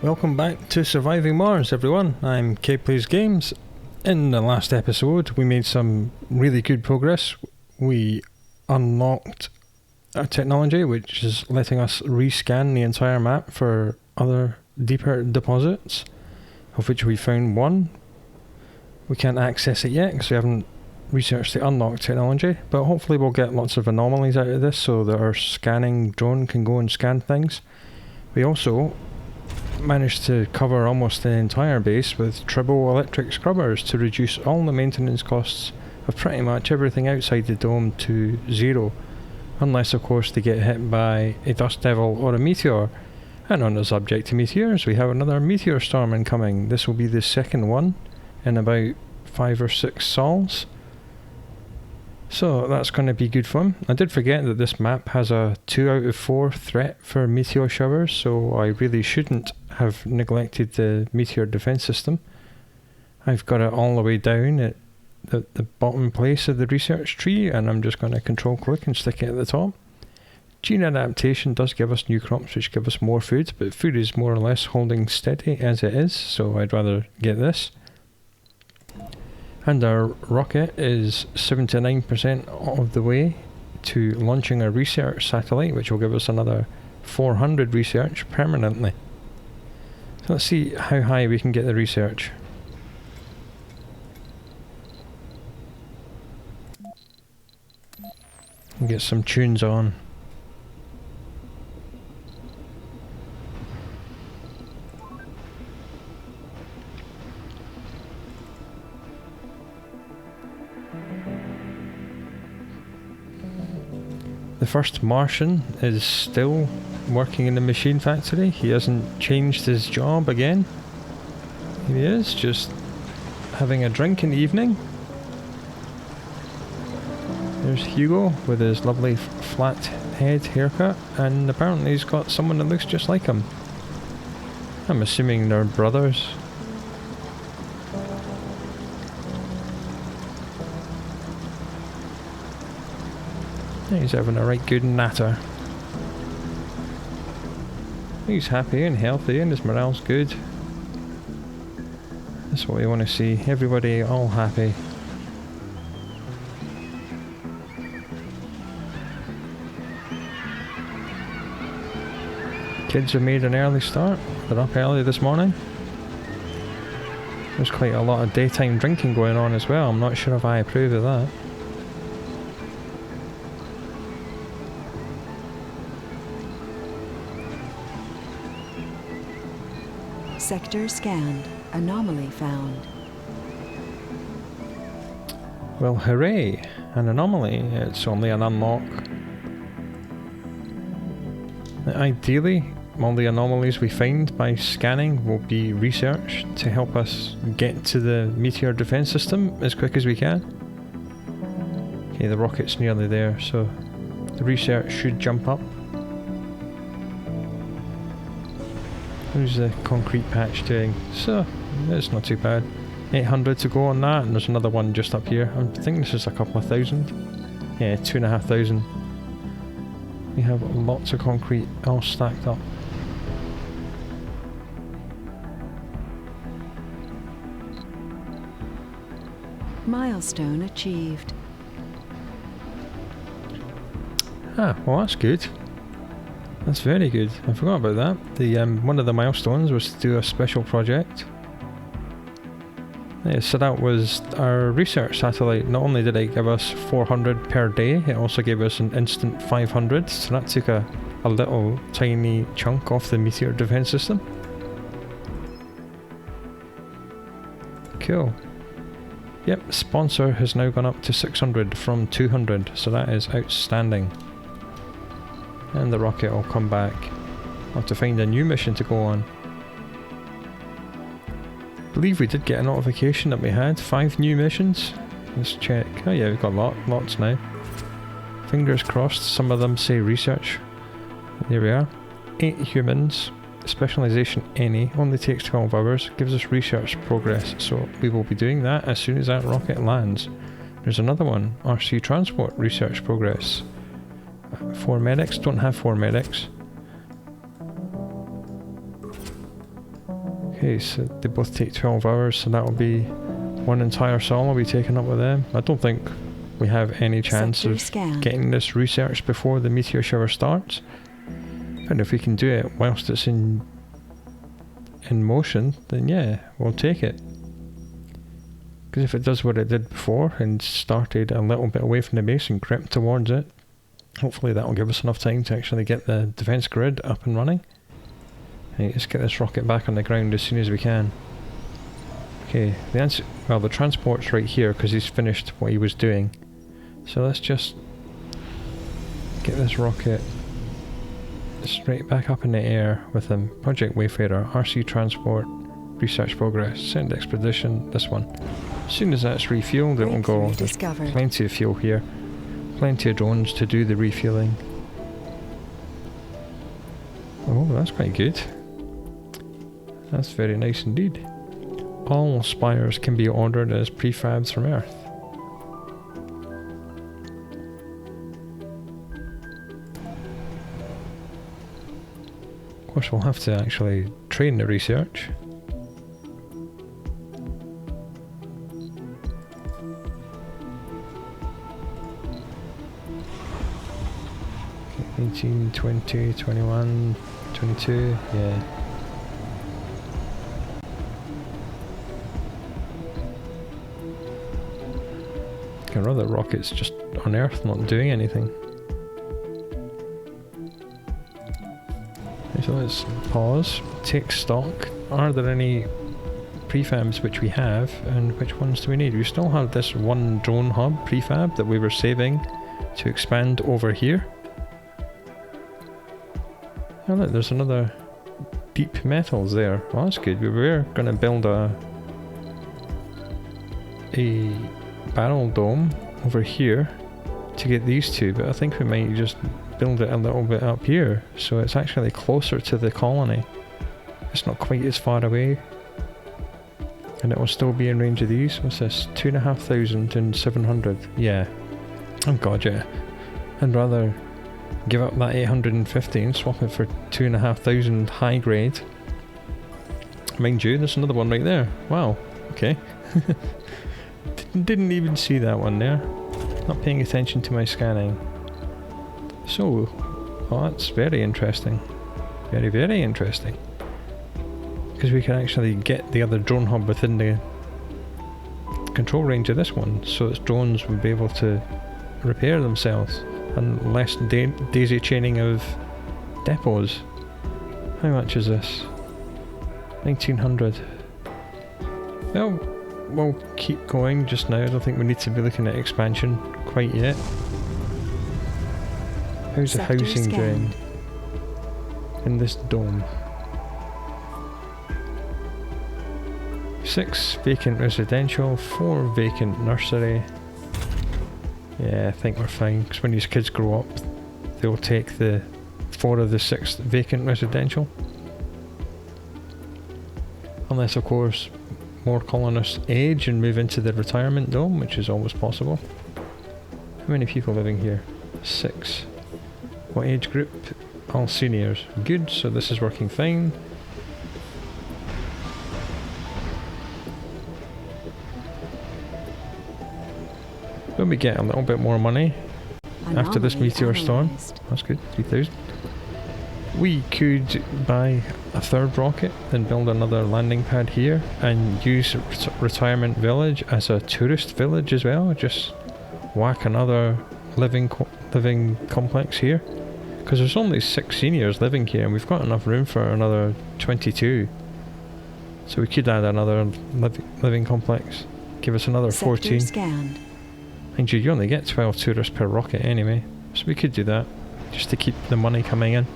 Welcome back to Surviving Mars, everyone. I'm Plays Games. In the last episode, we made some really good progress. We unlocked a technology which is letting us rescan the entire map for other deeper deposits, of which we found one. We can't access it yet because we haven't researched the unlocked technology, but hopefully we'll get lots of anomalies out of this so that our scanning drone can go and scan things. We also managed to cover almost the entire base with turbo electric scrubbers to reduce all the maintenance costs of pretty much everything outside the dome to zero, unless of course they get hit by a dust devil or a meteor. And on the subject to meteors, we have another meteor storm incoming. This will be the second one in about 5 or 6 sols. So that's going to be good fun. I did forget that this map has a 2 out of 4 threat for meteor showers, so I really shouldn't have neglected the meteor defense system. I've got it all the way down at the bottom place of the research tree, and I'm just going to control click and stick it at the top. Gene adaptation does give us new crops which give us more food, but food is more or less holding steady as it is, so I'd rather get this. And our rocket is 79% of the way to launching a research satellite, which will give us another 400 research permanently. So let's see how high we can get the research. And get some tunes on. The first Martian is still working in the machine factory. He hasn't changed his job again. He is just having a drink in the evening. There's Hugo with his lovely flat head haircut, and apparently he's got someone that looks just like him. I'm assuming they're brothers. He's having a right good natter. He's happy and healthy and his morale's good. That's what we want to see. Everybody all happy. Kids have made an early start. They're up early this morning. There's quite a lot of daytime drinking going on as well. I'm not sure if I approve of that. Sector scanned. Anomaly found. Well, hooray! An anomaly. It's only an unlock. Ideally, all the anomalies we find by scanning will be researched to help us get to the meteor defense system as quick as we can. Okay, the rocket's nearly there, so the research should jump up. How's the concrete patch doing? So, it's not too bad. 800 to go on that, and there's another one just up here. I think this is a couple of thousand. Yeah, 2,500. We have lots of concrete all stacked up. Milestone achieved. Ah, well that's good. That's very good. I forgot about that. The one of the milestones was to do a special project. Yeah, so that was our research satellite. Not only did it give us 400 per day, it also gave us an instant 500. So that took a little tiny chunk off the meteor defense system. Cool. Yep, sponsor has now gone up to 600 from 200, so that is outstanding. And the rocket will come back. I'll have to find a new mission to go on. I believe we did get a notification that we had 5 new missions. Let's check. Oh yeah, we've got lots now. Fingers crossed, some of them say research. There we are. 8 humans. Specialization any. Only takes 12 hours. Gives us research progress. So we will be doing that as soon as that rocket lands. There's another one. RC transport research progress. 4 medics. Don't have 4 medics. Okay, so they both take 12 hours, so that'll be one entire sol will be taken up with them. I don't think we have any chance Sector of scanned. getting this researched before the meteor shower starts. And if we can do it whilst it's in motion, then yeah, we'll take it. Because if it does what it did before and started a little bit away from the base and crept towards it, hopefully that will give us enough time to actually get the defence grid up and running. Right, let's get this rocket back on the ground as soon as we can. Okay, the answer, well, the transport's right here because he's finished what he was doing. So let's just get this rocket straight back up in the air with him. Project Wayfarer, RC transport, research progress, send expedition, this one. As soon as that's refueled, it will go. There's plenty of fuel here. Plenty of drones to do the refueling. Oh, that's quite good. That's very nice indeed. All spires can be ordered as prefabs from Earth. Of course, we'll have to actually train the research. Okay, 18, 20, 21, 22, yeah. Our other rocket's just on Earth, not doing anything. So let's pause, take stock. Are there any prefabs which we have, and which ones do we need? We still have this one drone hub prefab that we were saving to expand over here. Oh look, there's another deep metals there. Well, that's good. We were going to build a barrel dome over here to get these two, but I think we might just build it a little bit up here so it's actually closer to the colony. It's not quite as far away and it will still be in range of these. What's this? 2,500 and 700. Yeah. Oh god, yeah. I'd rather give up that 850 and swap it for 2,500 high grade. Mind you, there's another one right there. Wow, okay. Didn't even see that one there. Not paying attention to my scanning. So, oh, that's very interesting. Very, very interesting. Because we can actually get the other drone hub within the control range of this one, so its drones would be able to repair themselves and less daisy chaining of depots. How much is this? 1900. Well, we'll keep going just now. I don't think we need to be looking at expansion quite yet. How's the housing doing in this dome? 6 vacant residential, 4 vacant nursery. Yeah, I think we're fine, because when these kids grow up, they'll take the 4 of the 6 vacant residential. Unless, of course, more colonists age and move into the retirement dome, which is always possible. How many people living here? 6. What age group? All seniors. Good, so this is working fine. When we get a little bit more money after this meteor storm, that's good, 3,000. We could buy a 3rd rocket and build another landing pad here and use Retirement Village as a tourist village as well. Just whack another living complex here. Because there's only 6 seniors living here and we've got enough room for another 22. So we could add another living complex. Give us another 14. Scanned. Mind you, you only get 12 tourists per rocket anyway. So we could do that. Just to keep the money coming in.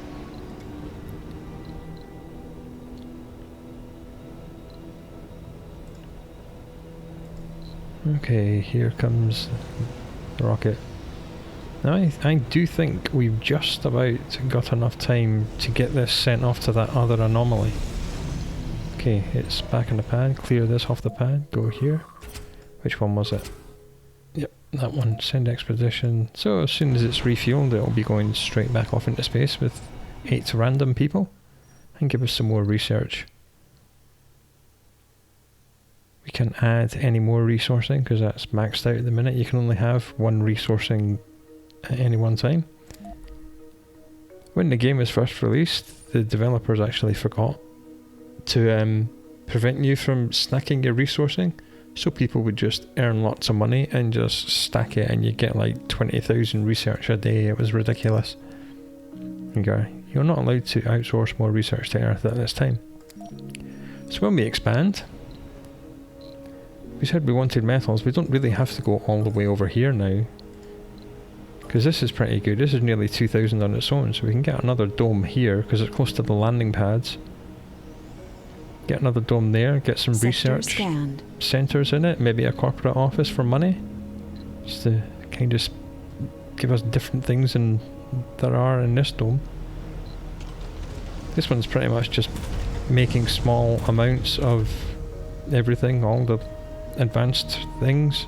Okay, here comes the rocket. Now I do think we've just about got enough time to get this sent off to that other anomaly. Okay, it's back on the pad. Clear this off the pad. Go here. Which one was it? Yep, that one. Send expedition. So as soon as it's refueled, it'll be going straight back off into space with 8 random people and give us some more research. We can't add any more resourcing because that's maxed out at the minute. You can only have one resourcing at any one time. When the game was first released, the developers actually forgot to prevent you from stacking your resourcing, so people would just earn lots of money and just stack it, and you get like 20,000 research a day. It was ridiculous. You're not allowed to outsource more research to Earth at this time. So when we expand, we said we wanted metals. We don't really have to go all the way over here now, because this is pretty good. This is nearly 2,000 on its own, so we can get another dome here because it's close to the landing pads. Get another dome there, get some research centres in it, maybe a corporate office for money, just to kind of give us different things than there are in this dome. This one's pretty much just making small amounts of everything, all the advanced things,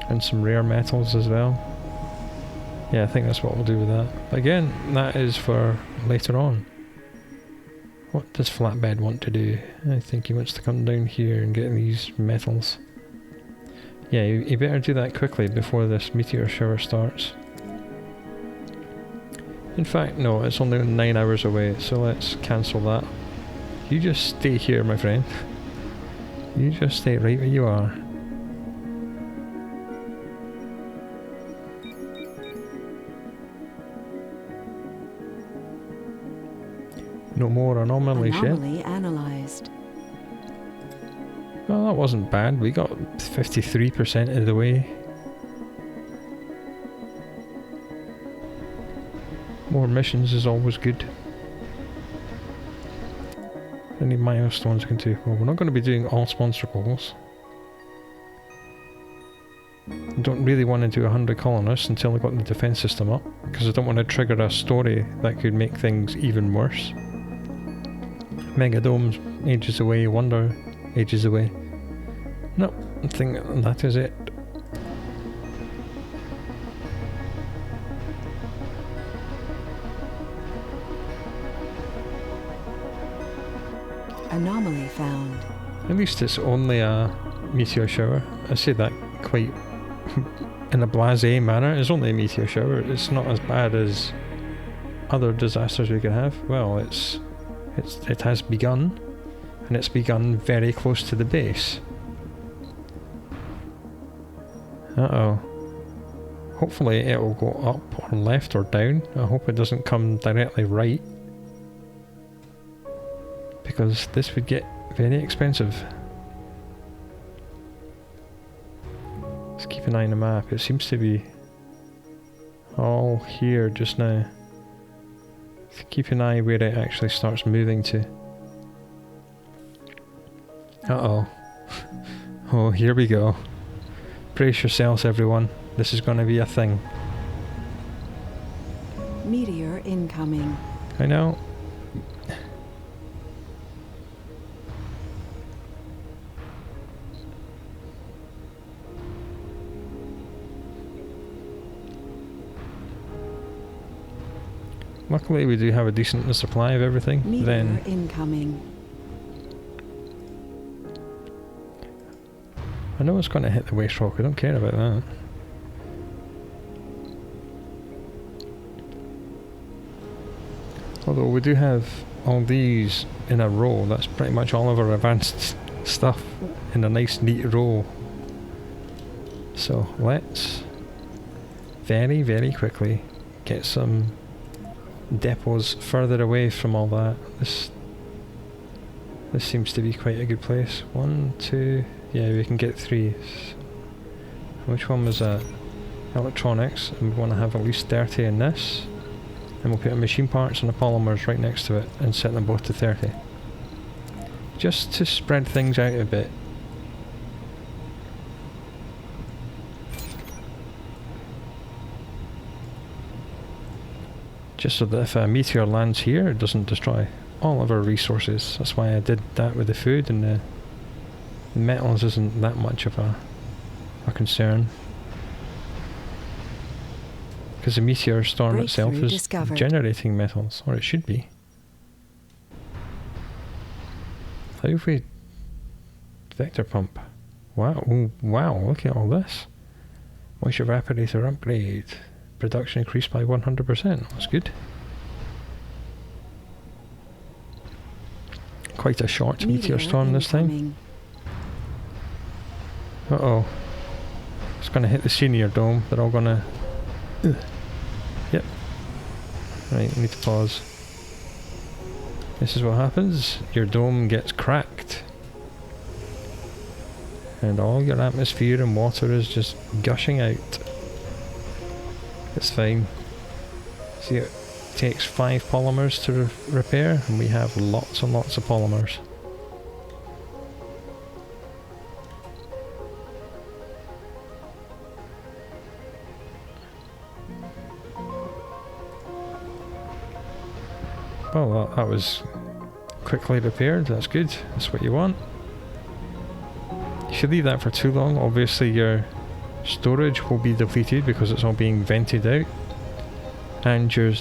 and some rare metals as well. Yeah, I think that's what we'll do with that. But again, that is for later on. What does Flatbed want to do? I think he wants to come down here and get these metals. Yeah, you better do that quickly before this meteor shower starts. In fact, no, it's only 9 hours away, so let's cancel that. You just stay here, my friend. You just stay right where you are. No more anomaly shit. Anomaly analyzed. Well, that wasn't bad. We got 53% of the way. More missions is always good. Any milestones we can do? Well, we're not going to be doing all sponsor goals. I don't really want to do 100 colonists until I've got the defence system up, because I don't want to trigger a story that could make things even worse. Megadome's ages away, Wonder ages away. No, I think that is it. Anomaly found. At least it's only a meteor shower. I say that quite in a blasé manner. It's only a meteor shower. It's not as bad as other disasters we could have. Well, it has begun, and it's begun very close to the base. Uh-oh. Hopefully it'll go up or left or down. I hope it doesn't come directly right, because this would get very expensive. Let's keep an eye on the map. It seems to be all here just now. Let's keep an eye where it actually starts moving to. Uh-oh. Oh, here we go. Brace yourselves, everyone. This is going to be a thing. Meteor incoming. I know. Luckily we do have a decent supply of everything. Meteor Then incoming. I know it's going to hit the waste rock. I don't care about that. Although we do have all these in a row. That's pretty much all of our advanced stuff in a nice neat row. So let's very, very quickly get some depots further away from all that. This seems to be quite a good place. 1, 2, yeah, we can get 3. Which one was that? Electronics, and we want to have at least 30 in this. And we'll put machine parts and the polymers right next to it and set them both to 30. Just to spread things out a bit. Just so that if a meteor lands here, it doesn't destroy all of our resources. That's why I did that with the food, and the metals isn't that much of a concern. Because the meteor storm itself is discovered. generating metals, or it should be. How have we Vector pump. Wow, oh, wow, look at all this. Moisture evaporator upgrade. Production increased by 100%. That's good. Quite a short meteor storm this time. Uh-oh. It's going to hit the senior dome. They're all going to... Yep. Right, we need to pause. This is what happens. Your dome gets cracked. And all your atmosphere and water is just gushing out. It's fine. See, it takes 5 polymers to repair, and we have lots and lots of polymers. Well, that was quickly repaired. That's good. That's what you want. If you leave that for too long, obviously your storage will be depleted because it's all being vented out, and your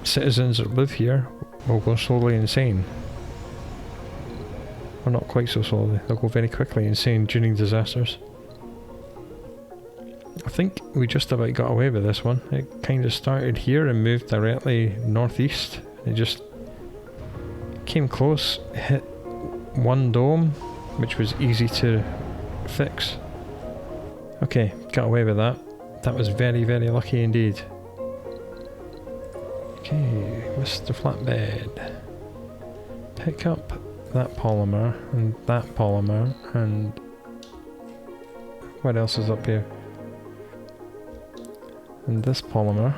citizens that live here will go slowly insane. Or not quite so slowly, they'll go very quickly insane during disasters. I think we just about got away with this one. It kind of started here and moved directly northeast. It just came close, hit one dome, which was easy to fix. Okay, got away with that. That was very, very lucky indeed. Okay, Mr. Flatbed. Pick up that polymer and that polymer and... what else is up here? And this polymer.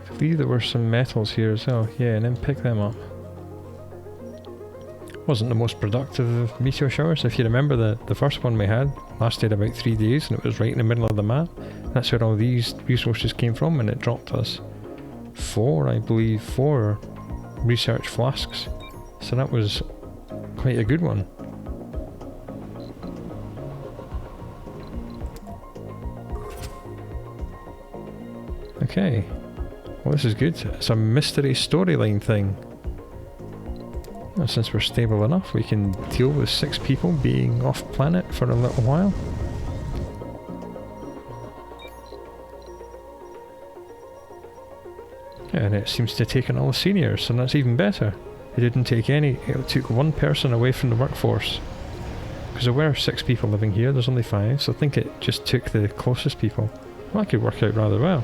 I believe there were some metals here as well. Yeah, and then pick them up. Wasn't the most productive of meteor showers. If you remember, the first one we had lasted about 3 days, and it was right in the middle of the map. That's where all these resources came from, and it dropped us 4 research flasks. So that was quite a good one. Okay, well, this is good. It's a mystery storyline thing. Well, since we're stable enough, we can deal with 6 people being off planet for a little while. Yeah, and it seems to have taken all the seniors, so that's even better. It didn't take any, it took 1 person away from the workforce. Because there were 6 people living here, there's only 5, so I think it just took the closest people. Well, that could work out rather well.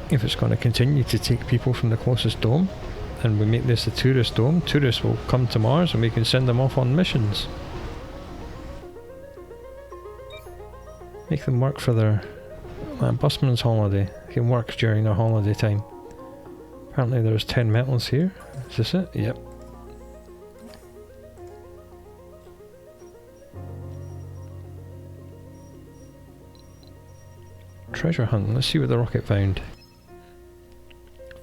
If it's going to continue to take people from the closest dome, and we make this a tourist dome, tourists will come to Mars and we can send them off on missions. Make them work for their busman's holiday. They can work during their holiday time. Apparently there's 10 metals here. Is this it? Yep. Treasure hunt. Let's see what the rocket found.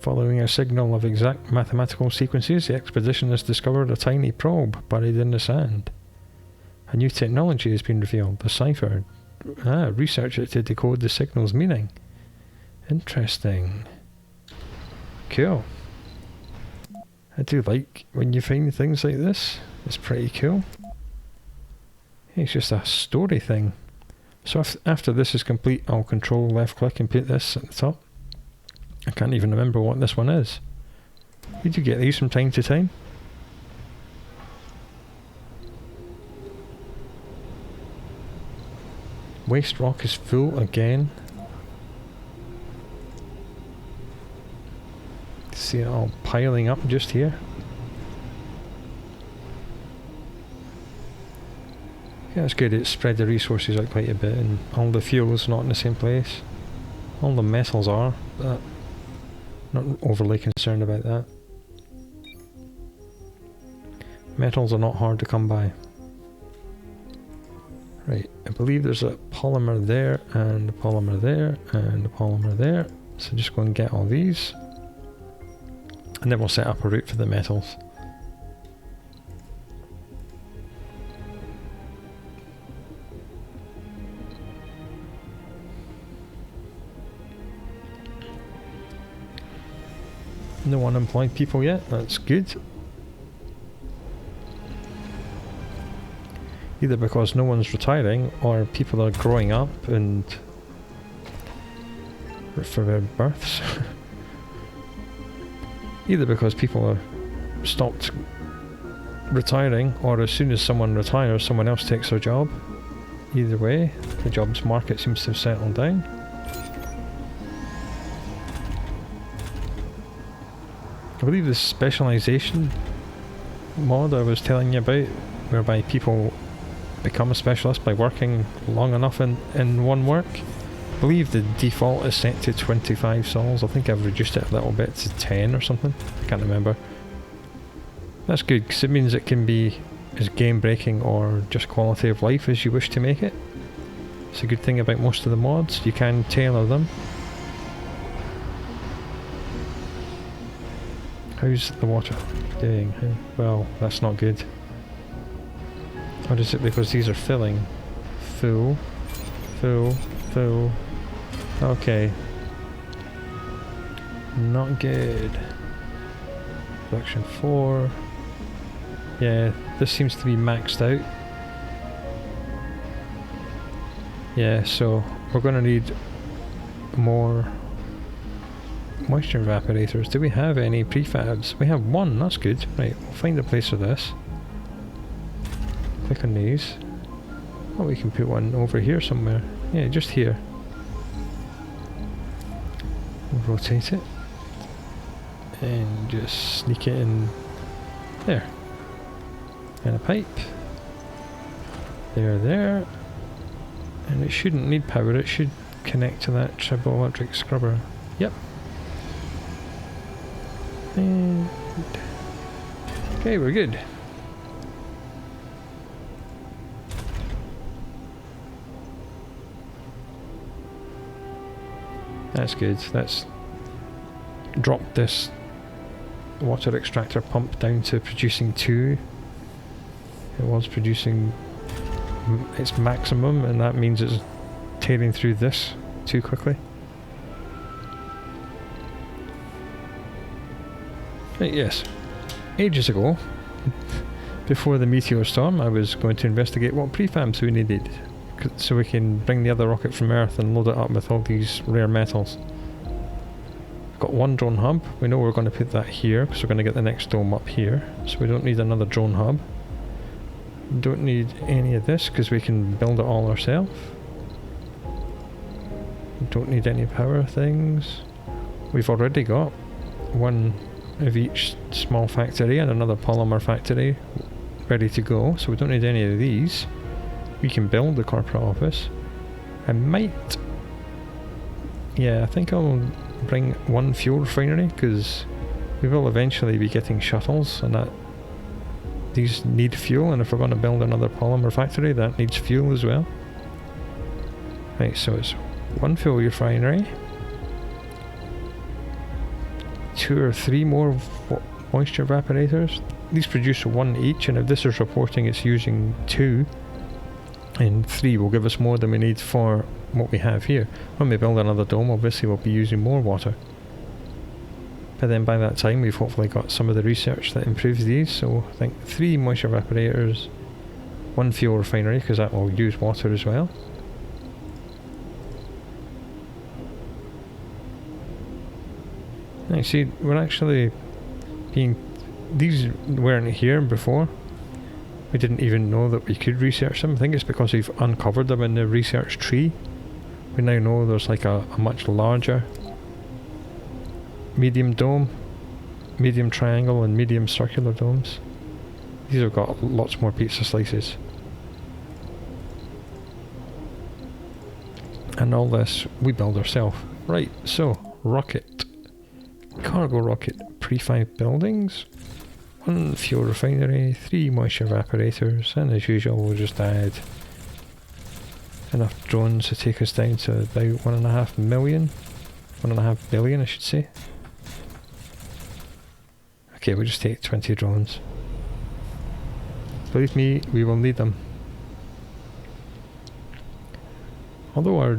Following a signal of exact mathematical sequences, the expedition has discovered a tiny probe buried in the sand. A new technology has been revealed, the cipher. Research it to decode the signal's meaning. Interesting. Cool. I do like when you find things like this. It's pretty cool. It's just a story thing. So after this is complete, I'll control left click and put this at the top. I can't even remember what this one is. Did you get these from time to time? Waste rock is full again. See it all piling up just here. Yeah, it's good. It spread the resources out quite a bit, and all the fuel's not in the same place. All the metals are, but not overly concerned about that. Metals are not hard to come by. Right, I believe there's a polymer there, and a polymer there, and a polymer there. So just go and get all these. And then we'll set up a route for the metals. No unemployed people yet, that's good. Either because no one's retiring or people are growing up and for their births. Either because people are stopped retiring or as soon as someone retires someone else takes their job. Either way, the jobs market seems to have settled down. I believe the specialisation mod I was telling you about, whereby people become a specialist by working long enough in one work. I believe the default is set to 25 sols. I think I've reduced it a little bit to 10 or something. I can't remember. That's good because it means it can be as game breaking or just quality of life as you wish to make it. It's a good thing about most of the mods, you can tailor them. How's the water doing? Well, that's not good. Or is it because these are filling? Full, full, full. Okay. Not good. Production 4. Yeah, this seems to be maxed out. Yeah, so we're going to need more moisture evaporators. Do we have any prefabs? We have one, that's good. Right, we'll find a place for this. Click on these. Oh, we can put one over here somewhere. Yeah, just here. We'll rotate it. And just sneak it in there. And a pipe. There. And it shouldn't need power, it should connect to that triboelectric scrubber. Yep. And okay, we're good. That's good. Let's drop this water extractor pump down to producing 2. It was producing its maximum, and that means it's tearing through this too quickly. Right, yes. Ages ago, before the meteor storm, I was going to investigate what prefabs we needed so we can bring the other rocket from Earth and load it up with all these rare metals. We've got one drone hub. We know we're going to put that here because we're going to get the next dome up here, so we don't need another drone hub. Don't need any of this because we can build it all ourselves. Don't need any power things. We've already got one of each small factory and another polymer factory ready to go, so we don't need any of these. We can build the corporate office. I might... yeah, I think I'll bring one fuel refinery because we will eventually be getting shuttles and that these need fuel, and if we're going to build another polymer factory that needs fuel as well. Right, so it's one fuel refinery, 2 or 3 more moisture evaporators. These produce 1 each, and if this is reporting it's using 2, and 3 will give us more than we need for what we have here. When we build another dome, obviously we'll be using more water. But then by that time we've hopefully got some of the research that improves these, so I think 3 moisture evaporators, 1 fuel refinery because that will use water as well. Now you see, we're actually being... these weren't here before. We didn't even know that we could research them. I think it's because we've uncovered them in the research tree. We now know there's like a much larger medium dome, medium triangle and medium circular domes. These have got lots more pizza slices. And all this we build ourselves. Right, so rocket. Cargo rocket, prefab buildings, 1 fuel refinery, 3 moisture evaporators, and as usual we'll just add enough drones to take us down to about 1.5 million, 1.5 billion I should say. Okay, we'll just take 20 drones. Believe me, we will need them. Although our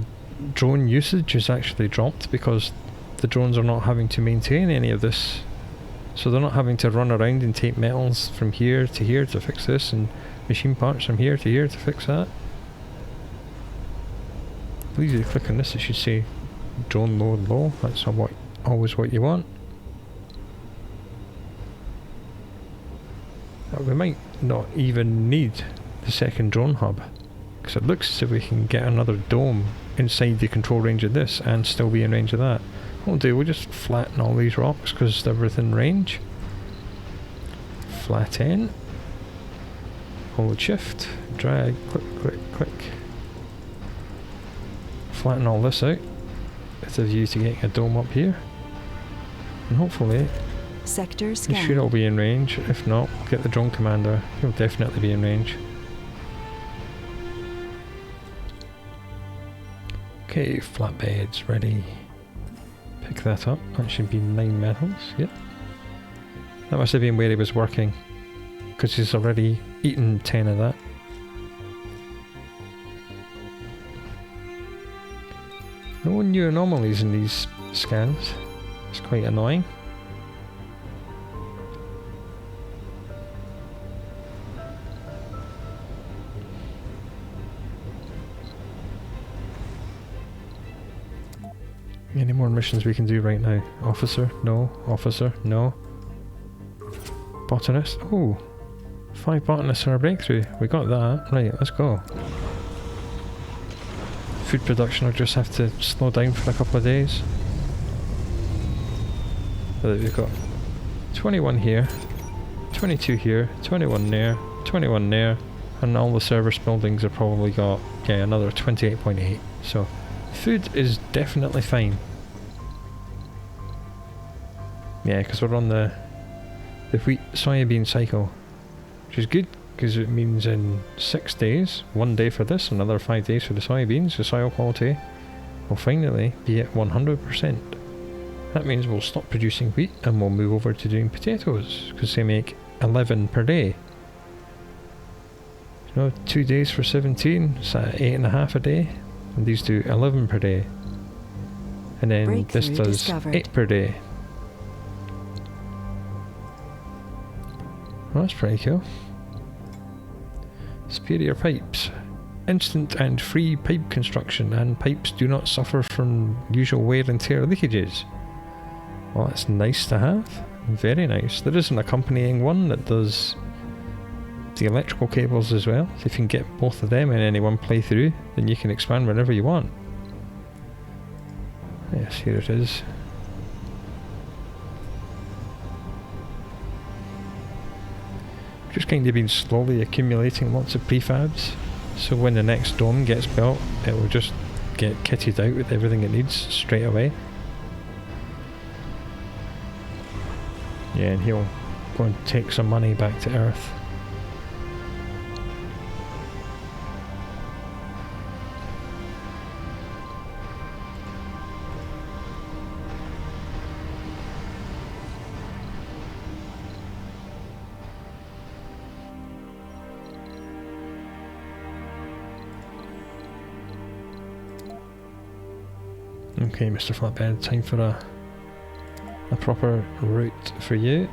drone usage has actually dropped because the drones are not having to maintain any of this So they're not having to run around and take metals from here to fix this, and machine parts from here to fix that. I believe if you click on this, it should say drone load low. That's always what you want. We might not even need the second drone hub, because it looks as if we can get another dome inside the control range of this and still be in range of that. What we'll do, we'll just flatten all these rocks because they're within range. Flatten. Hold shift, drag, click. Flatten all this out with a view to getting a dome up here. And hopefully Sector it scan. should all be in range. If not, get the drone commander. He'll definitely be in range. Okay, flatbeds ready. Pick that up. That should be 9 metals. Yep. That must have been where he was working, because he's already eaten 10 of that. No new anomalies in these scans. It's quite annoying. Any more missions we can do right now? Officer? No. Officer? No. Botanist? Oh! 5 botanists are a breakthrough. We got that. Right, let's go. Food production will just have to slow down for a couple of days. So we've got 21 here, 22 here, 21 there, 21 there, and all the service buildings have probably got, yeah, another 28.8. So food is definitely fine. Yeah, because we're on the wheat soybean cycle, which is good because it means in 6 days, 1 day for this, another 5 days for the soybeans, the soil quality will finally be at 100%. That means we'll stop producing wheat and we'll move over to doing potatoes, because they make 11 per day. You know, 2 days for 17, so 8.5 a day, and these do 11 per day. And then this does 8 per day. Well, that's pretty cool. Superior pipes. Instant and free pipe construction, and pipes do not suffer from usual wear and tear leakages. Well, that's nice to have. Very nice. There is an accompanying one that does the electrical cables as well. So if you can get both of them in any one playthrough, then you can expand whenever you want. Yes, here it is. Just kind of been slowly accumulating lots of prefabs, so when the next dome gets built, it will just get kitted out with everything it needs straight away. Yeah, and he'll go and take some money back to Earth. Okay, Mr. Flatbed, time for a proper route for you.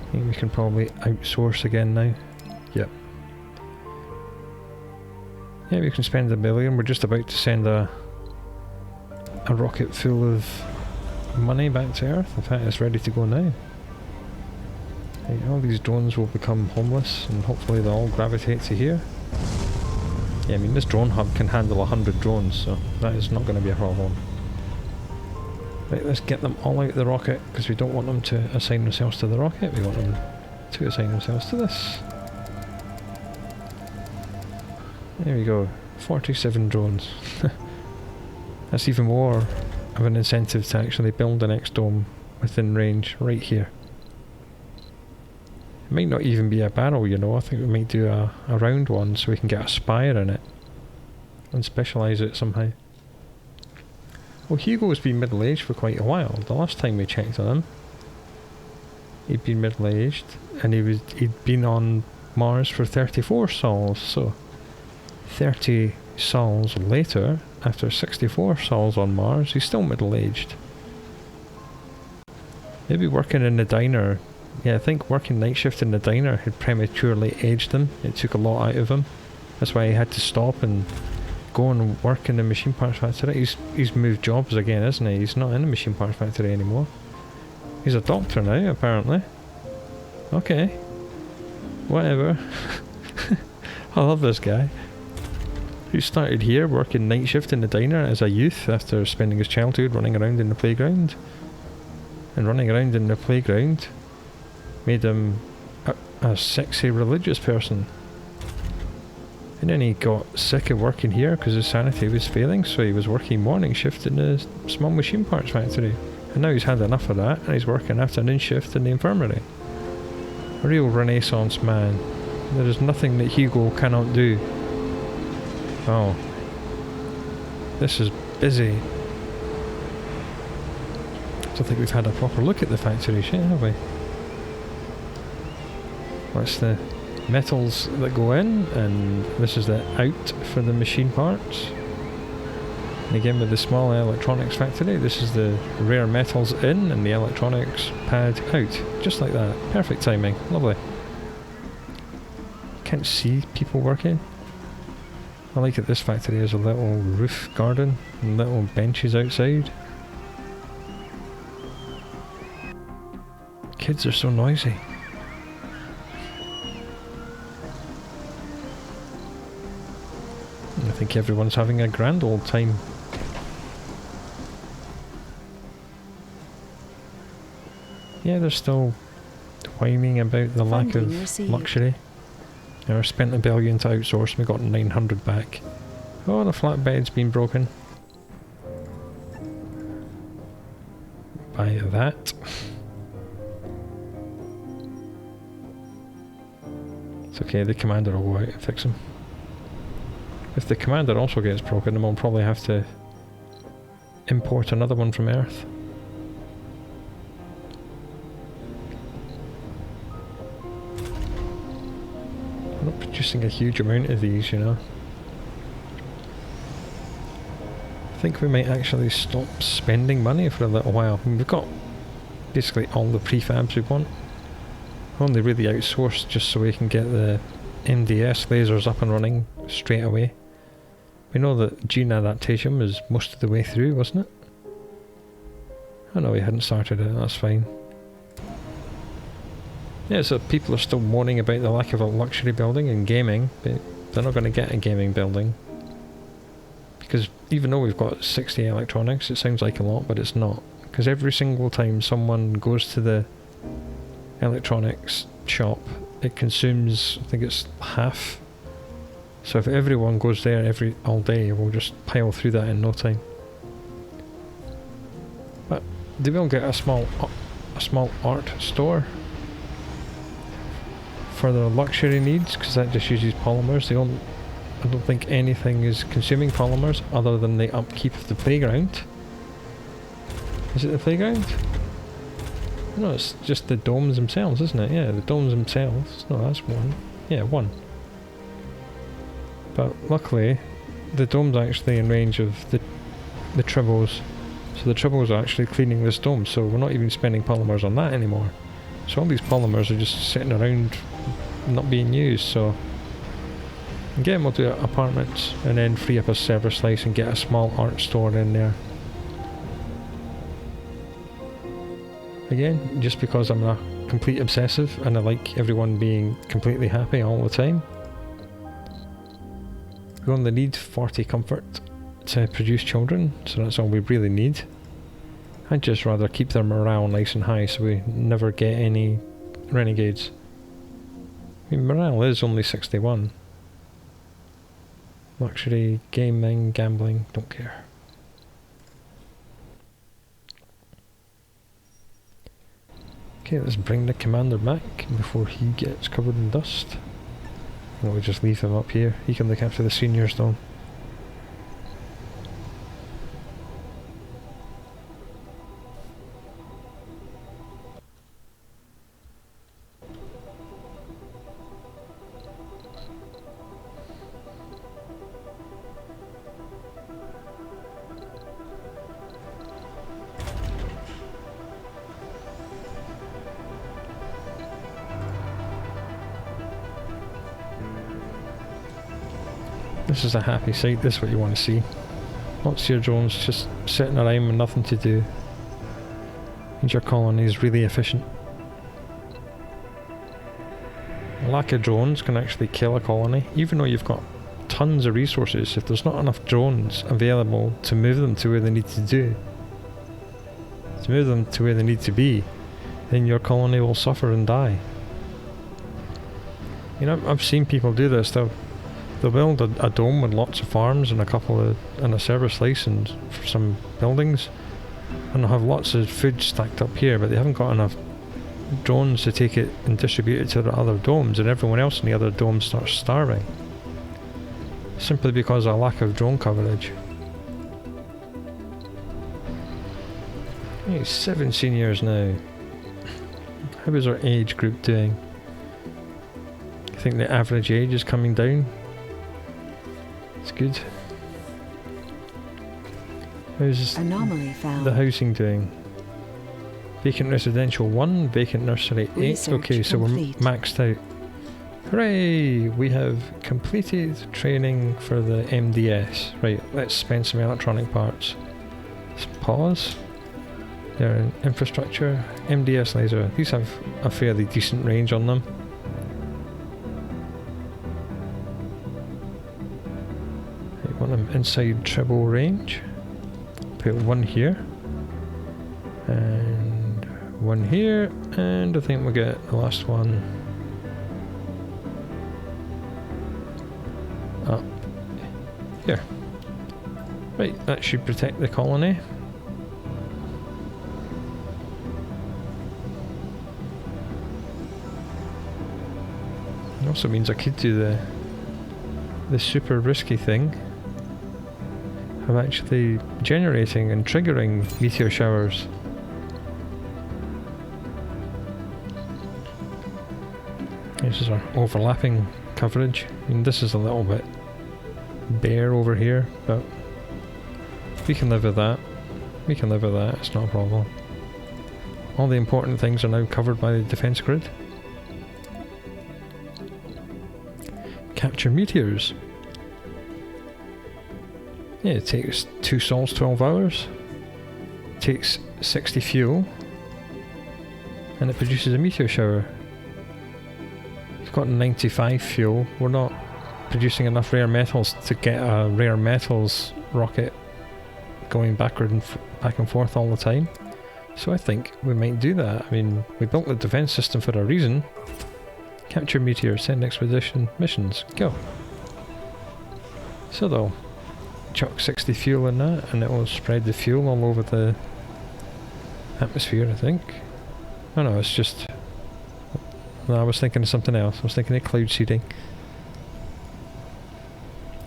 I think we can probably outsource again now. Yep. Yeah, we can spend $1 billion. We're just about to send a rocket full of money back to Earth. In fact, it's ready to go now. Right, all these drones will become homeless and hopefully they'll all gravitate to here. Yeah, I mean this drone hub can handle 100 drones, so that is not going to be a problem. Right, let's get them all out of the rocket, because we don't want them to assign themselves to the rocket, we want them to assign themselves to this. There we go, 47 drones. That's even more of an incentive to actually build the next dome within range right here. It might not even be a barrel, you know. I think we might do a round one so we can get a spire in it and specialise it somehow. Well, Hugo's been middle-aged for quite a while. The last time we checked on him, he'd been middle-aged, and he'd been on Mars for 34 sols, so 30 sols later, after 64 sols on Mars, he's still middle-aged. Maybe working in the diner, yeah, I think working night shift in the diner had prematurely aged him. It took a lot out of him. That's why he had to stop and go and work in the machine parts factory. He's moved jobs again, isn't he? He's not in the machine parts factory anymore. He's a doctor now, apparently. Okay. Whatever. I love this guy. He started here working night shift in the diner as a youth after spending his childhood running around in the playground. And running around in the playground made him a sexy religious person. And then he got sick of working here because his sanity was failing, so he was working morning shift in the small machine parts factory. And now he's had enough of that, and he's working afternoon shift in the infirmary. A real Renaissance man. There is nothing that Hugo cannot do. Oh. This is busy. I don't think we've had a proper look at the factory yet, have we? That's the metals that go in, and this is the out for the machine parts. And again with the small electronics factory, this is the rare metals in and the electronics pad out. Just like that. Perfect timing. Lovely. Can't see people working. I like that this factory has a little roof garden and little benches outside. Kids are so noisy. I think everyone's having a grand old time. Yeah, they're still whining about the lack of luxury. I spent $1 billion to outsource and we got 900 back. Oh, the flatbed's been broken. Buy that. It's okay, the commander will go out and fix him. If the commander also gets broken, then we'll probably have to import another one from Earth. We're not producing a huge amount of these, you know. I think we might actually stop spending money for a little while. I mean, we've got basically all the prefabs we want. We only really outsourced just so we can get the MDS lasers up and running straight away. We know that gene adaptation was most of the way through, wasn't it? Oh no, we hadn't started it, that's fine. Yeah, so people are still moaning about the lack of a luxury building in gaming, but they're not going to get a gaming building. Because even though we've got 60 electronics, it sounds like a lot, but it's not. Because every single time someone goes to the electronics shop, it consumes, I think it's half. So if everyone goes there all day, we'll just pile through that in no time. But they will get a small art store for their luxury needs, because that just uses polymers. I don't think anything is consuming polymers other than the upkeep of the playground. Is it the playground? No, it's just the domes themselves, isn't it? Yeah, the domes themselves. No, that's one. Yeah, one. But luckily, the dome's actually in range of the tribbles. So the tribbles are actually cleaning this dome, so we're not even spending polymers on that anymore. So all these polymers are just sitting around not being used, so again we'll do apartments and then free up a server slice and get a small art store in there. Again, just because I'm a complete obsessive and I like everyone being completely happy all the time. We only need 40 comfort to produce children, so that's all we really need. I'd just rather keep their morale nice and high so we never get any renegades. I mean, morale is only 61. Luxury, gaming, gambling, don't care. Okay, let's bring the commander back before he gets covered in dust. And we'll just leave him up here. He can look after the seniors though. This is a happy sight. This is what you want to see. Lots of your drones just sitting around with nothing to do. And your colony is really efficient. A lack of drones can actually kill a colony, even though you've got tons of resources. If there's not enough drones available to move them to where they need to be, then your colony will suffer and die. You know, I've seen people do this. They'll build a dome with lots of farms and a server slice and for some buildings, and they'll have lots of food stacked up here, but they haven't got enough drones to take it and distribute it to the other domes, and everyone else in the other domes starts starving. Simply because of a lack of drone coverage. Hey, 7 seniors now. How is our age group doing? I think the average age is coming down. It's good. How's Anomaly found. the housing doing? Vacant residential 1, vacant nursery 8. Research Okay, so complete. we're maxed out. Hooray! We have completed training for the MDS. Right, let's spend some electronic parts. Let's pause. They're in infrastructure. MDS laser. These have a fairly decent range on them. I want them inside treble range. Put one here. And one here. And I think we'll get the last one up here. Right, that should protect the colony. It also means I could do the super risky thing of actually generating and triggering meteor showers. This is our overlapping coverage. I mean, this is a little bit bare over here, but we can live with that. We can live with that, it's not a problem. All the important things are now covered by the defense grid. Capture meteors. Yeah, it takes 2 sols, 12 hours. Takes 60 fuel. And it produces a meteor shower. We've got 95 fuel. We're not producing enough rare metals to get a rare metals rocket going back and forth all the time. So I think we might do that. I mean, we built the defense system for a reason. Capture meteors, send expedition missions, go. So they'll chuck 60 fuel in that and it will spread the fuel all over the atmosphere, I think. Oh no, it's just... No, I was thinking of something else. I was thinking of cloud seeding.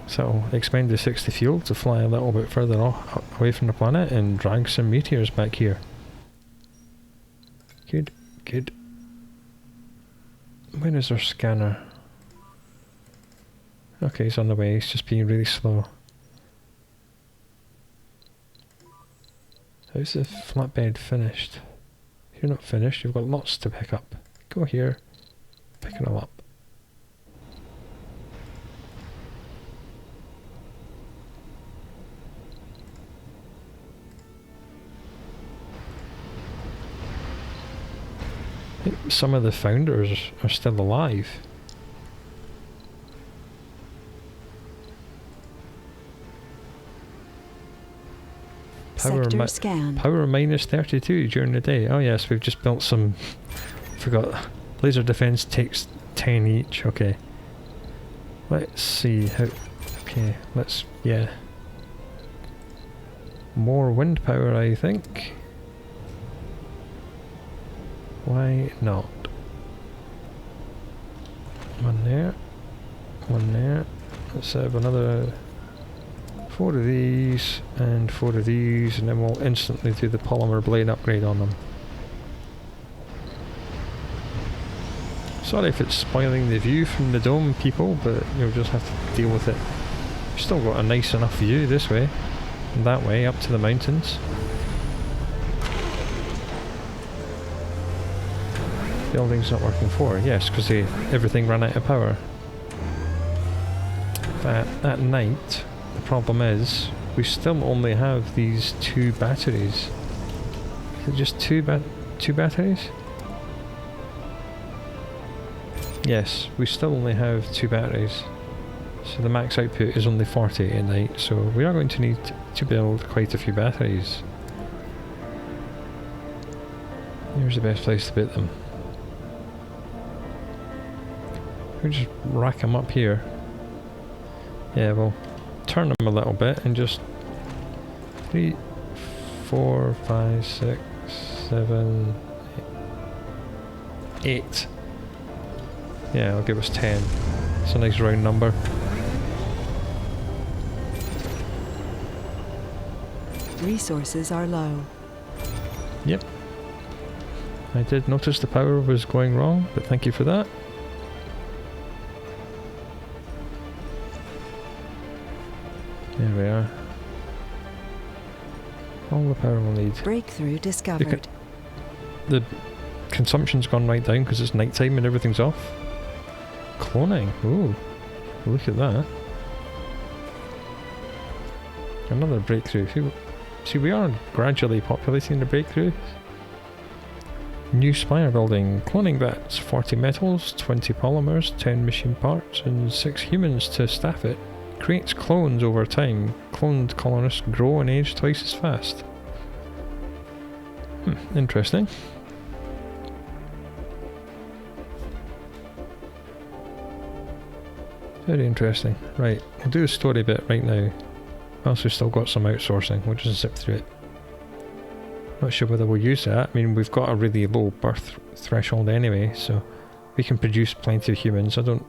So expend the 60 fuel to fly a little bit further away from the planet and drag some meteors back here. Good, good. When is our scanner? Okay, he's on the way, he's just being really slow. How's the flatbed finished? You're not finished, you've got lots to pick up. Go here, pick it all up. I think some of the founders are still alive. Sector scan. Power minus 32 during the day. Oh yes, we've just built some... Forgot. Laser defense takes 10 each. Okay. Let's see how... Okay, let's... Yeah. More wind power, I think. Why not? One there. One there. Let's have another... 4 of these, and 4 of these, and then we'll instantly do the polymer blade upgrade on them. Sorry if it's spoiling the view from the dome, people, but you'll just have to deal with it. We've still got a nice enough view this way, and that way, up to the mountains. Building's not working for, yes, because everything ran out of power. that at night, the problem is we still only have these 2 batteries. Is it just 2 batteries? Yes, we still only have 2 batteries. So the max output is only 40 at night, so we are going to need to build quite a few batteries. Here's the best place to put them. We'll just rack them up here. Yeah, we'll turn them a little bit and just 3, 4, 5, 6, 7, 8. Yeah, I'll give us 10. It's a nice round number. Resources are low. Yep. I did notice the power was going wrong, but thank you for that. There we are. All the power we'll need. Breakthrough discovered. The consumption's gone right down because it's night time and everything's off. Cloning. Ooh. Look at that. Another breakthrough. See, we are gradually populating the breakthroughs. New spire building. Cloning vats. 40 metals, 20 polymers, 10 machine parts, and 6 humans to staff it. Creates clones over time. Cloned colonists grow and age twice as fast. Interesting. Very interesting. Right, we'll do the story bit right now. Whilst we've still got some outsourcing, we'll just zip through it. Not sure whether we'll use that. I mean, we've got a really low birth threshold anyway, so we can produce plenty of humans. I don't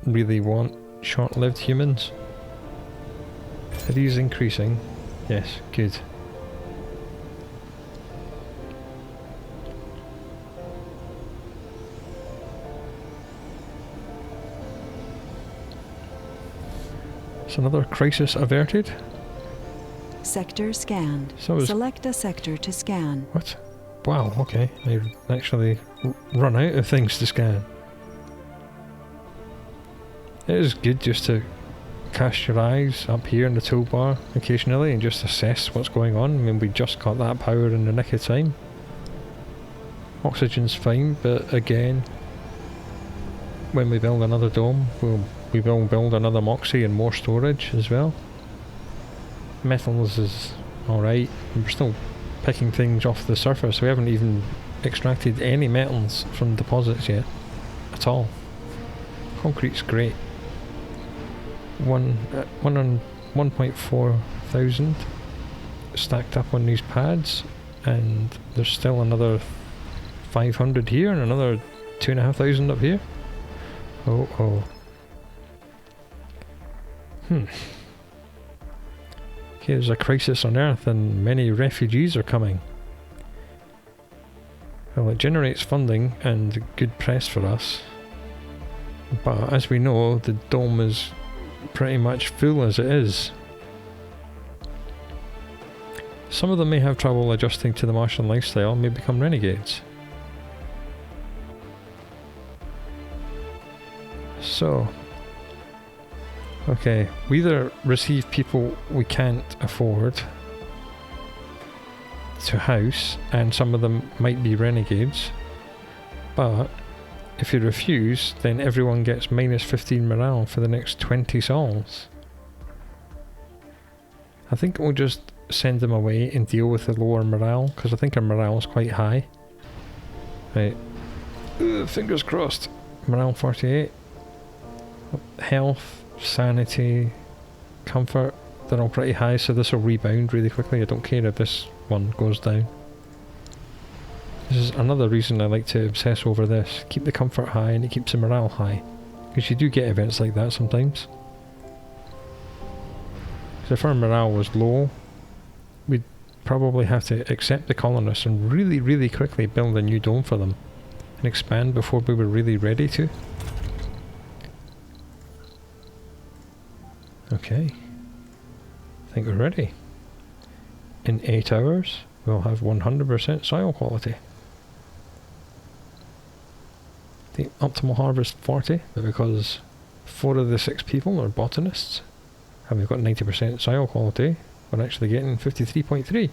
really want short-lived humans. Are these increasing? Yes, good. It's another crisis averted. Sector scanned. So Select a sector to scan. What? Wow, okay. I actually run out of things to scan. It is good just to cast your eyes up here in the toolbar occasionally and just assess what's going on. I mean, we just got that power in the nick of time. Oxygen's fine, but again, when we build another dome, we will build another Moxie and more storage as well. Metals is alright. We're still picking things off the surface. We haven't even extracted any metals from deposits yet. At all. Concrete's great. 1.4 thousand stacked up on these pads, and there's still another 500 here and another 2,500 up here. Oh. Okay, there's a crisis on Earth and many refugees are coming. Well, it generates funding and good press for us. But as we know, the dome is pretty much full as it is. Some of them may have trouble adjusting to the Martian lifestyle and may become renegades. So, okay, we either receive people we can't afford to house, and some of them might be renegades, but if you refuse, then everyone gets minus 15 morale for the next 20 sols. I think we'll just send them away and deal with the lower morale, because I think our morale is quite high. Right. Fingers crossed. Morale 48. Health, sanity, comfort, they're all pretty high, so this will rebound really quickly. I don't care if this one goes down. This is another reason I like to obsess over this. Keep the comfort high and it keeps the morale high. Because you do get events like that sometimes. So if our morale was low, we'd probably have to accept the colonists and really quickly build a new dome for them. And expand before we were really ready to. Okay. I think we're ready. In 8 hours, we'll have 100% soil quality. The optimal harvest 40, but because 4 of the 6 people are botanists, and we've got 90% soil quality. We're actually getting 53.3,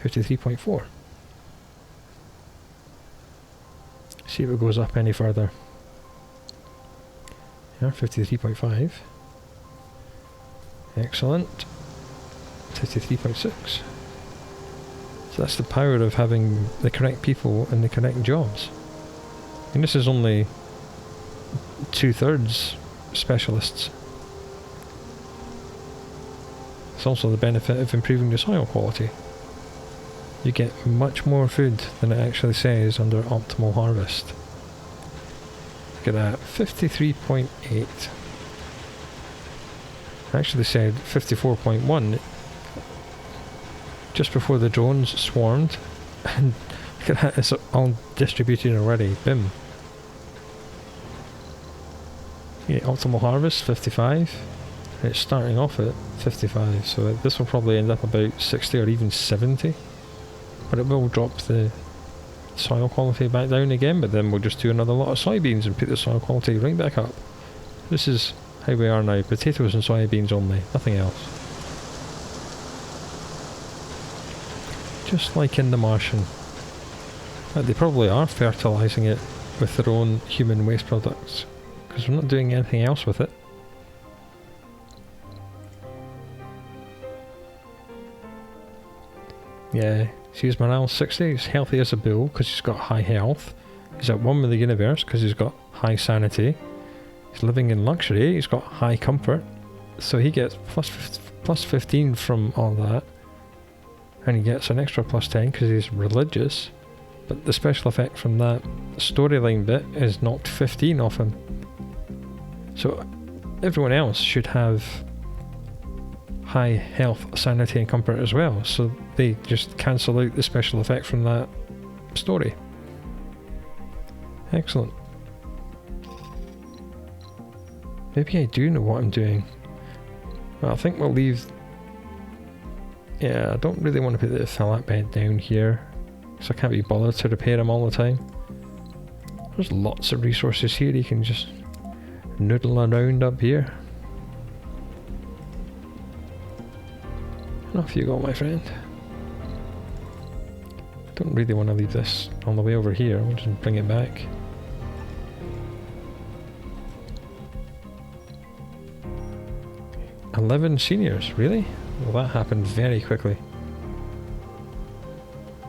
53.4. See if it goes up any further. Yeah, 53.5. Excellent. 53.6. So that's the power of having the correct people in the correct jobs. And this is only 2/3 specialists. It's also the benefit of improving the soil quality. You get much more food than it actually says under optimal harvest. Look at that, 53.8. I actually said 54.1 just before the drones swarmed, and look at that, it's all distributed already. Bim. Yeah, optimal harvest 55. It's starting off at 55, so this will probably end up about 60 or even 70. But it will drop the soil quality back down again, but then we'll just do another lot of soybeans and put the soil quality right back up. This is how we are now, potatoes and soybeans only, nothing else. Just like in The Martian. But they probably are fertilising it with their own human waste products, because we're not doing anything else with it. Yeah, see his morale 60, he's healthy as a bull because he's got high health. He's at 1 with the universe because he's got high sanity. He's living in luxury, he's got high comfort. So he gets plus 15 from all that. And he gets an extra plus 10 because he's religious. But the special effect from that storyline bit is knocked 15 off him. So everyone else should have high health, sanity and comfort as well, so they just cancel out the special effect from that story. Excellent. Maybe I do know what I'm doing. Well, I think we'll leave... Yeah, I don't really want to put the fillet bed down here, because I can't be bothered to repair them all the time. There's lots of resources here, you can just noodle around up here. Off you go, my friend. Don't really want to leave this on the way over here. I'll just bring it back. "11 seniors, really? Well, that happened very quickly.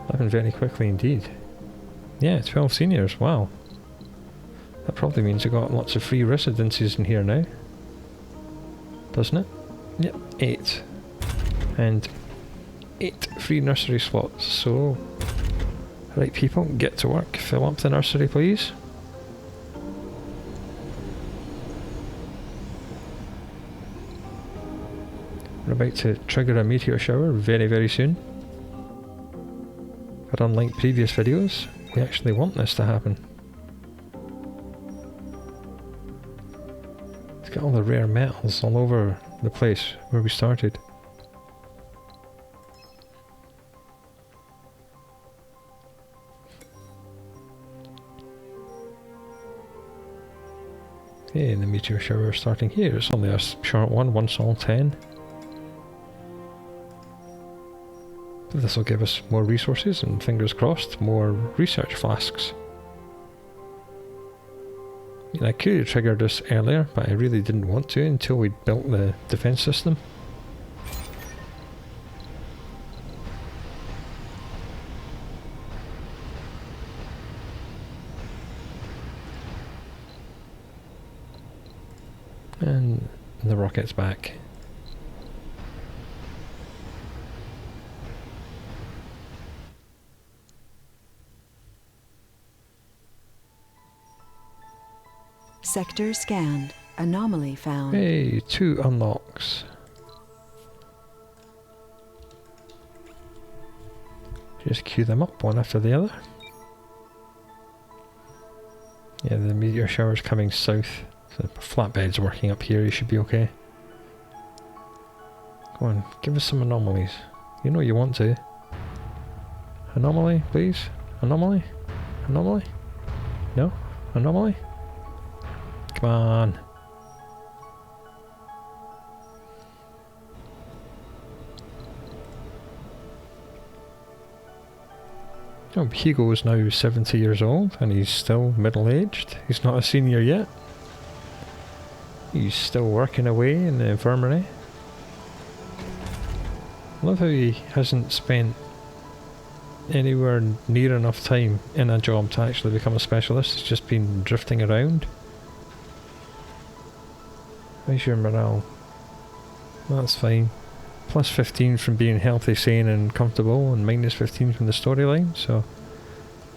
Happened very quickly indeed. Yeah, 12 seniors, wow. That probably means I got lots of free residences in here now. Doesn't it? Yep, 8. And 8 free nursery slots, so... Right people, get to work. Fill up the nursery, please. We're about to trigger a meteor shower very, very soon. But unlike previous videos, we actually want this to happen. Let's get all the rare metals all over the place where we started. Okay, the meteor shower starting here. It's only a short one, once all 10. But this will give us more resources and, fingers crossed, more research flasks. I mean, I could have triggered this earlier, but I really didn't want to until we'd built the defense system. And the rocket's back. Sector scanned. Anomaly found. Hey, 2 unlocks. Just queue them up one after the other. Yeah, the meteor shower's coming south. So the flatbed's working up here, you should be okay. Go on, give us some anomalies. You know you want to. Anomaly, please? Anomaly? Anomaly? No? Anomaly? Come on. Oh, Hugo is now 70 years old and he's still middle-aged. He's not a senior yet. He's still working away in the infirmary. I love how he hasn't spent anywhere near enough time in a job to actually become a specialist. He's just been drifting around. How's your morale? That's fine. Plus 15 from being healthy, sane and comfortable, and minus 15 from the storyline, so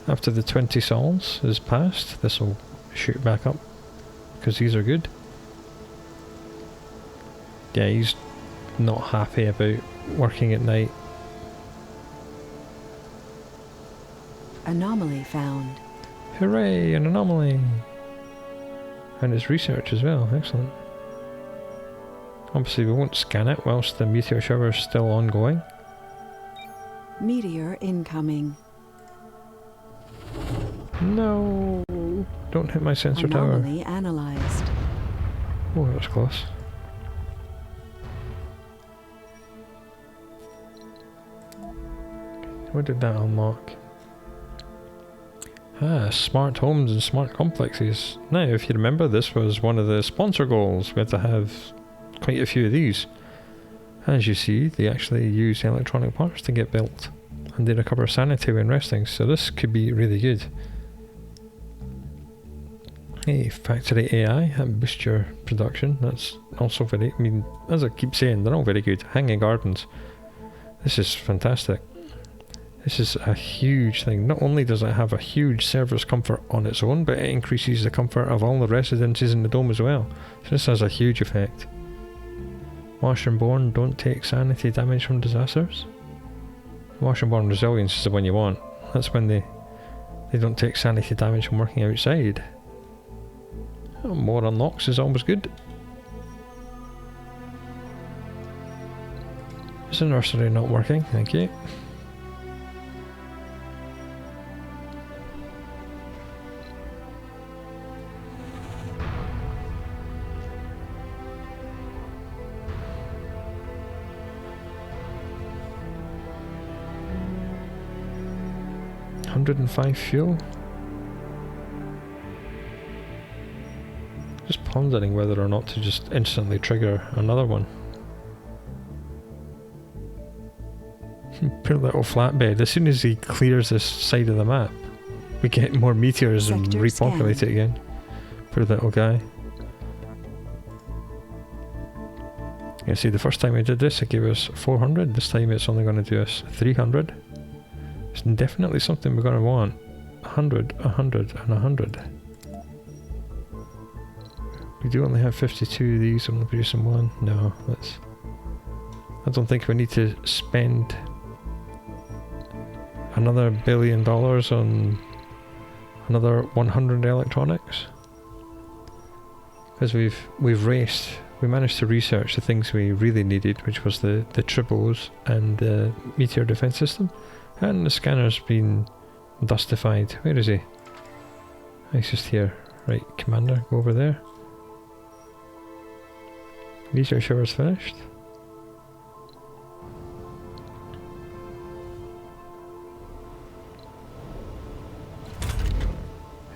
after the 20 sols is passed, this will shoot back up, because these are good. Yeah, he's not happy about working at night. Anomaly found. Hooray, an anomaly! And it's research as well, excellent. Obviously we won't scan it whilst the meteor shower is still ongoing. Meteor incoming. No! Don't hit my sensor tower. Anomaly analyzed. Oh, that was close. What did that unlock? Ah, smart homes and smart complexes. Now, if you remember, this was one of the sponsor goals. We had to have quite a few of these. As you see, they actually use electronic parts to get built, and they recover sanity when resting, so this could be really good. Hey, factory AI, that boosts your production. That's also very, I mean, as I keep saying, they're all very good. Hanging gardens. This is fantastic. This is a huge thing. Not only does it have a huge service comfort on its own, but it increases the comfort of all the residences in the dome as well. So this has a huge effect. Wash and Born don't take sanity damage from disasters. Wash and Born Resilience is the one you want. That's when they don't take sanity damage from working outside. Oh, more unlocks is always good. Is the nursery not working? Thank you. $105 fuel. Just pondering whether or not to just instantly trigger another one. Poor little flatbed. As soon as he clears this side of the map, we get more meteors and Sector repopulate scan. it again. Poor little guy. Yeah, see, the first time we did this, it gave us 400. This time it's only going to do us 300. It's definitely something we're going to want. 100, 100, and 100. We do only have 52 of these, I'm only producing one. No, let's... I don't think we need to spend another $1 billion on another 100 electronics. Because we've raced, we managed to research the things we really needed, which was the tribbles and the meteor defense system. And the scanner's been dustified. Where is he? He's just here. Right, Commander, go over there. Meteor shower's finished.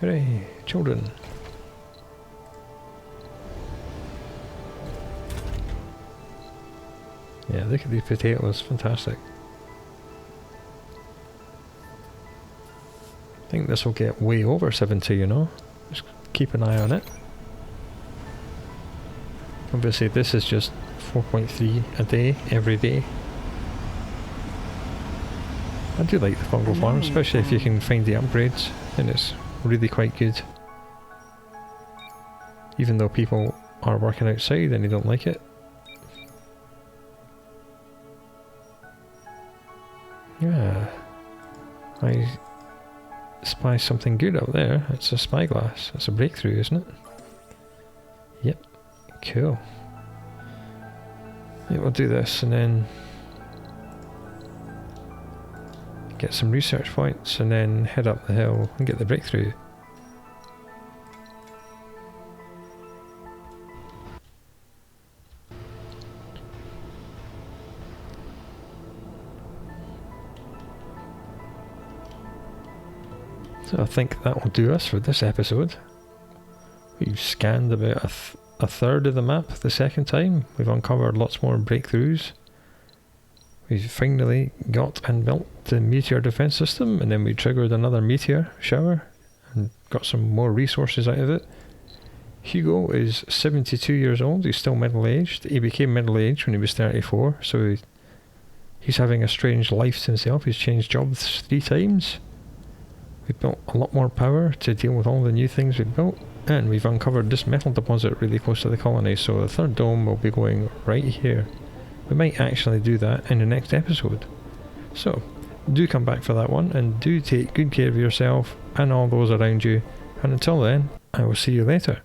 Hooray, children. Yeah, look at these potatoes, fantastic. I think this will get way over 70, you know. Just keep an eye on it. Obviously this is just 4.3 a day, every day. I do like the fungal farm, especially if you can find the upgrades, and it's really quite good. Even though people are working outside and they don't like it. Yeah. I spy something good up there. It's a spyglass. It's a breakthrough, isn't it? Yep. Cool. Yeah, we'll do this and then get some research points and then head up the hill and get the breakthrough. So I think that will do us for this episode. We've scanned about a third of the map the second time. We've uncovered lots more breakthroughs. We've finally got and built the meteor defense system, and then we triggered another meteor shower and got some more resources out of it. Hugo is 72 years old. He's still middle-aged. He became middle-aged when he was 34, so he's having a strange life to himself. He's changed jobs 3 times. We've built a lot more power to deal with all the new things we've built, and we've uncovered this metal deposit really close to the colony, so the third dome will be going right here. We might actually do that in the next episode. So, do come back for that one, and do take good care of yourself and all those around you, and until then, I will see you later.